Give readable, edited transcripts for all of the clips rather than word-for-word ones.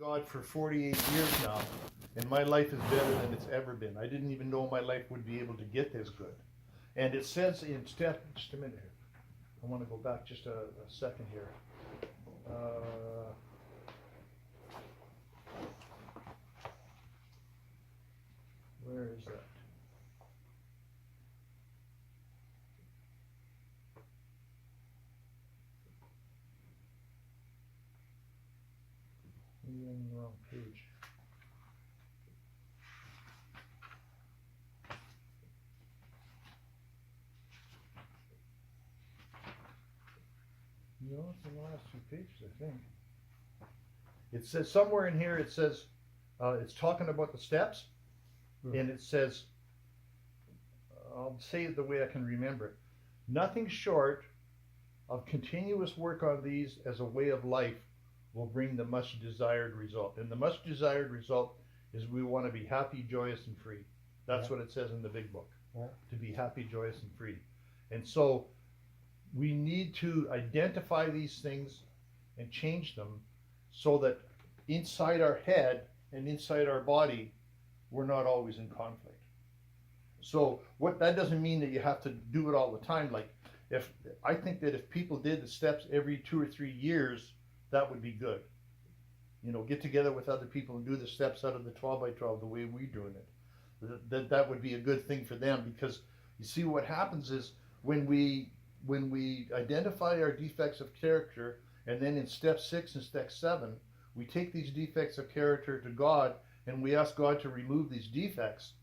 God for 48 years now, and my life is better than it's ever been. I didn't even know my life would be able to get this good. And it says in step, just a minute here. I want to go back just a second here. Where is that? Maybe I'm on the wrong page. No, it's in the last few pages, I think. It says somewhere in here, it says, it's talking about the steps, and it says, I'll say it the way I can remember it. Nothing short of continuous work on these as a way of life will bring the much desired result. And the much desired result is we want to be happy, joyous, and free. That's what it says in the big book. To be happy, joyous, and free. And so we need to identify these things and change them so that inside our head and inside our body, we're not always in conflict. So what that doesn't mean that you have to do it all the time. Like if I think that if people did the steps every 2 or 3 years, that would be good. You know, get together with other people and do the steps out of the 12 by 12 the way we're doing it. That would be a good thing for them, because you see what happens is when we identify our defects of character, and then in step 6 and step 7, we take these defects of character to God and we ask God to remove these defects.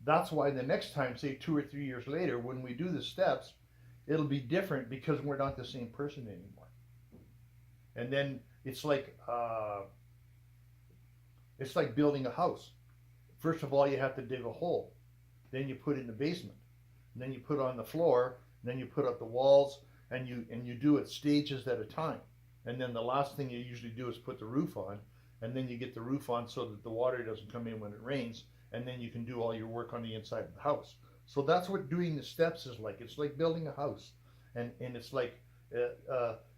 That's why the next time, say 2 or 3 years later, when we do the steps, it'll be different because we're not the same person anymore. And then it's like building a house. First of all, you have to dig a hole. Then you put in the basement. And then you put on the floor. And then you put up the walls. And you do it stages at a time. And then the last thing you usually do is put the roof on. And then you get the roof on so that the water doesn't come in when it rains. And then you can do all your work on the inside of the house. So that's what doing the steps is like. It's like building a house. And it's like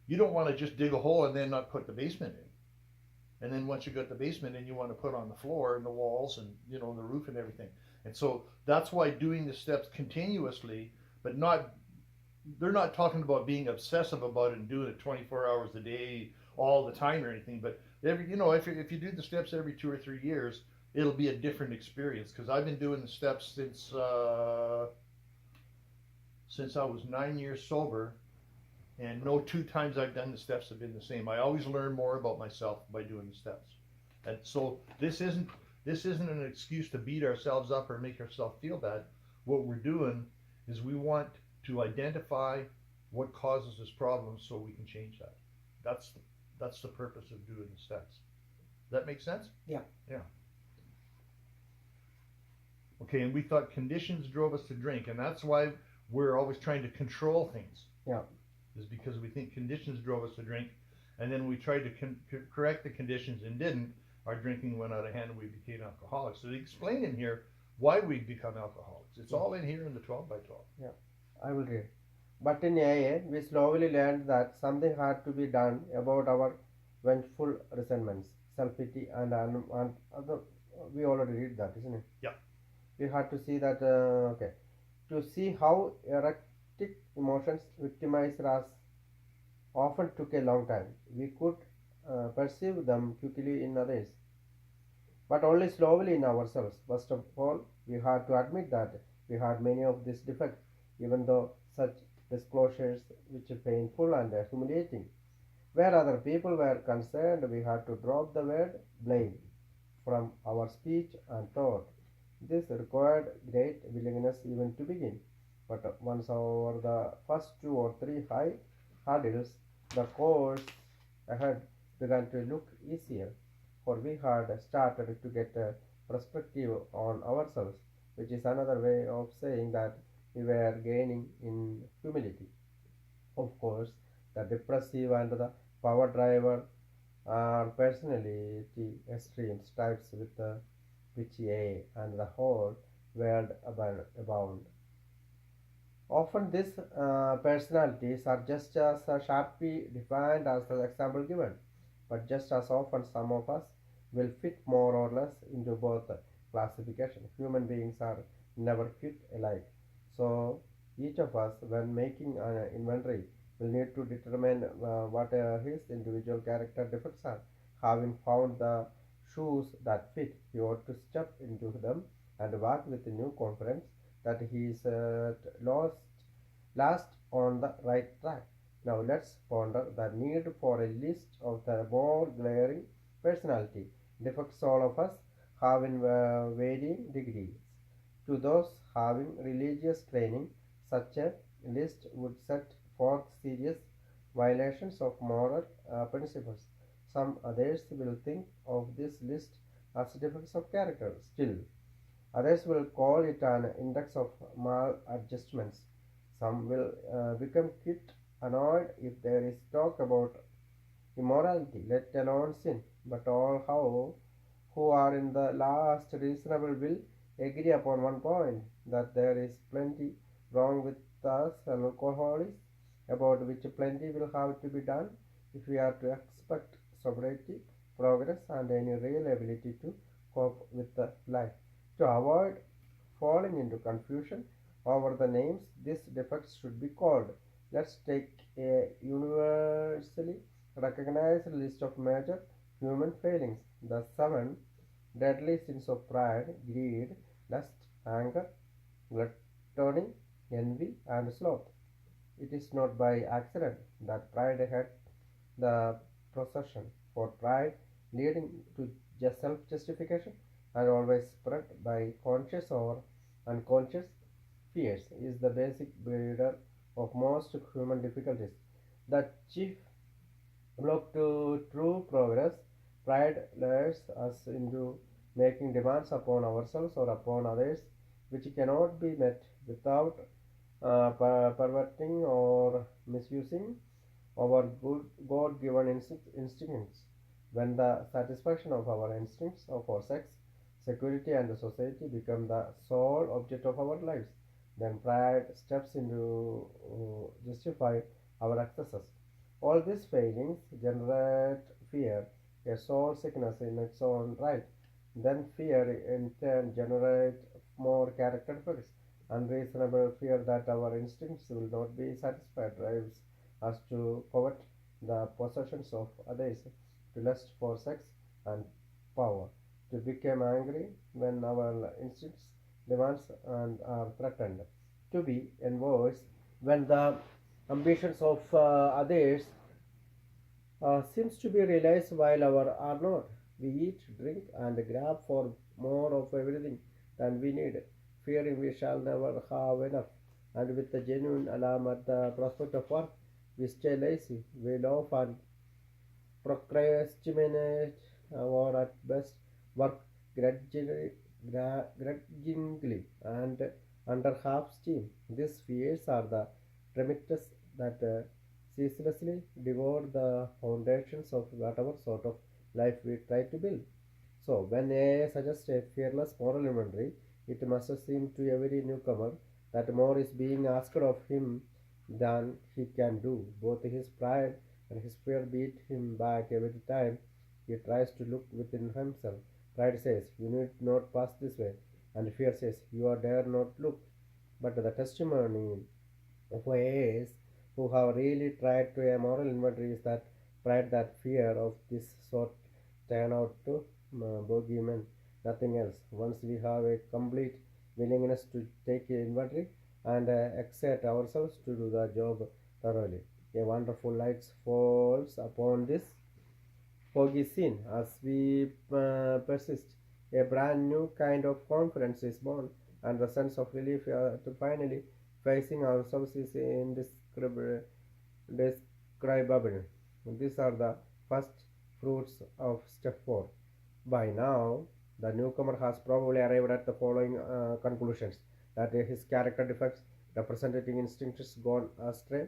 you don't want to just dig a hole and then not put the basement in. And then once you got the basement in, you want to put on the floor and the walls and the roof and everything. And so that's why doing the steps continuously, but they're not talking about being obsessive about it and doing it 24 hours a day all the time or anything. But if you do the steps every 2 or 3 years, it'll be a different experience. Because I've been doing the steps since I was 9 years sober. And no 2 times I've done the steps have been the same. I always learn more about myself by doing the steps. And so this isn't an excuse to beat ourselves up or make ourselves feel bad. What we're doing is we want to identify what causes this problem so we can change that. That's the purpose of doing the steps. Does that make sense? Yeah. Yeah. Okay, and we thought conditions drove us to drink, and that's why we're always trying to control things. Yeah. Is because we think conditions drove us to drink, and then we tried to correct the conditions and didn't. Our drinking went out of hand and we became alcoholics. So they explain in here why we become alcoholics. It's all in here in the 12 by 12. Yeah, I will read. But in AA, we slowly learned that something had to be done about our vengeful resentments, self-pity, and other. We already read that, isn't it? Yeah. We had to see that, to see how erratic emotions victimized us often took a long time. We could perceive them quickly in others, but only slowly in ourselves. First of all, we had to admit that we had many of these defects, even though such disclosures, which are painful and humiliating. Where other people were concerned, we had to drop the word blame from our speech and thought. This required great willingness even to begin. But once over the first 2 or 3 high hurdles, the course ahead began to look easier, for we had started to get a perspective on ourselves, which is another way of saying that we were gaining in humility. Of course, the depressive and the power driver are personality extremes types with which A and the whole world abound. Often these personalities are just as sharply defined as the example given. but just as often some of us will fit more or less into both classification. Human beings are never quite alike. So each of us, when making an inventory, will need to determine what his individual character defects are. Having found the shoes that fit, he ought to step into them and walk with new confidence that he is last on the right track. Now let's ponder the need for a list of the more glaring personality defects all of us have in varying degrees. To those having religious training, such a list would set forth serious violations of moral principles. Some others will think of this list as defects of character. Still, others will call it an index of maladjustments. Some will become quite annoyed if there is talk about immorality, let alone sin. But all who are in the last reasonable will agree upon one point that there is plenty wrong with us alcoholics, about which plenty will have to be done if we are to expect sobriety, progress, and any real ability to cope with the life. To avoid falling into confusion over the names these defects should be called, let's take a universally recognized list of major human failings. The seven deadly sins of pride, greed, lust, anger, gluttony, envy, and sloth. It is not by accident that pride had the procession, for pride leading to self justification and always spread by conscious or unconscious fears is the basic breeder of most human difficulties. The chief block to true progress, pride lures us into making demands upon ourselves or upon others which cannot be met without perverting or misusing our good God given instincts. When the satisfaction of our instincts for sex, security, and society become the sole object of our lives, then pride steps in to justify our excesses. All these failings generate fear, a soul sickness in its own right. Then fear in turn generates more character defects. Unreasonable fear that our instincts will not be satisfied drives us to covet the possessions of others, to lust for sex and power, to become angry when our instincts demands and are threatened, to be envious when the ambitions of others seems to be realized while our are not. We eat, drink, and grab for more of everything than we need, fearing we shall never have enough. And with a genuine alarm at the prospect of work, we stay lazy, we laugh and procrastinate, or at best work grudgingly and under half steam. These fears are the termites that ceaselessly devour the foundations of whatever sort of life we try to build. So, when AI suggests a fearless moral inventory, it must seem to every newcomer that more is being asked of him than he can do. Both his pride and his fear beat him back every time he tries to look within himself. Pride says, "You need not pass this way," and fear says, "You are dare not look." But the testimony of AAs who have really tried to a moral inventory is that pride, that fear of this sort turn out to bogeyman, nothing else. Once we have a complete willingness to take a inventory and exert ourselves to do the job thoroughly, a wonderful light falls upon this foggy scene. As we persist, a brand new kind of confidence is born, and the sense of relief to finally facing ourselves is indescribable. Describable. These are the first fruits of step 4. By now, the newcomer has probably arrived at the following conclusions: that his character defects, representing instincts gone astray,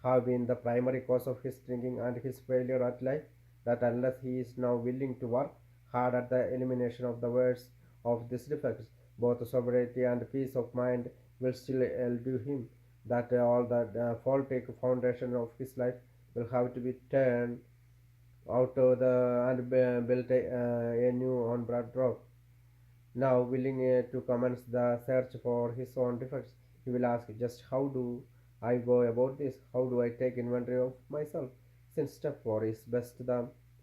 have been the primary cause of his drinking and his failure at life, that unless he is now willing to work hard at the elimination of the worst of these defects, both sobriety and peace of mind will still elude him, that all the faulty foundation of his life will have to be turned out of the and built a new on Broad Rock. Now, willing to commence the search for his own defects, he will ask, just how do I go about this? How do I take inventory of myself? Since step 4 is best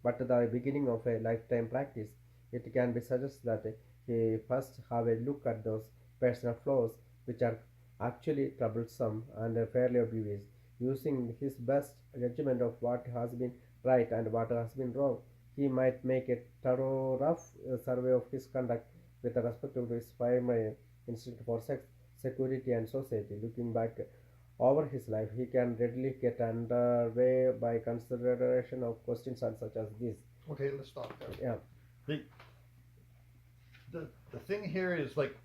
but the beginning of a lifetime practice, it can be suggested that he first have a look at those personal flaws which are actually troublesome and fairly obvious, using his best judgment of what has been right and what has been wrong. He might make a thorough rough survey of his conduct with respect to his primary instinct for sex, security, and society. Looking back over his life, he can readily get underway by consideration of questions such as this. Okay, let's stop there. Yeah, The thing here is like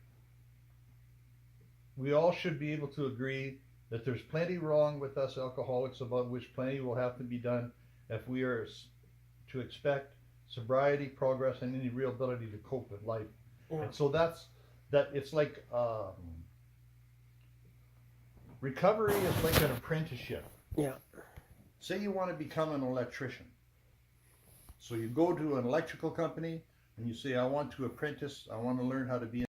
we all should be able to agree that there's plenty wrong with us alcoholics, about which plenty will have to be done if we are to expect sobriety, progress, and any real ability to cope with life. Yeah. And so that's that. It's like recovery is like an apprenticeship. yeah, Say you want to become an electrician. So you go to an electrical company and you say, I want to apprentice, I want to learn how to be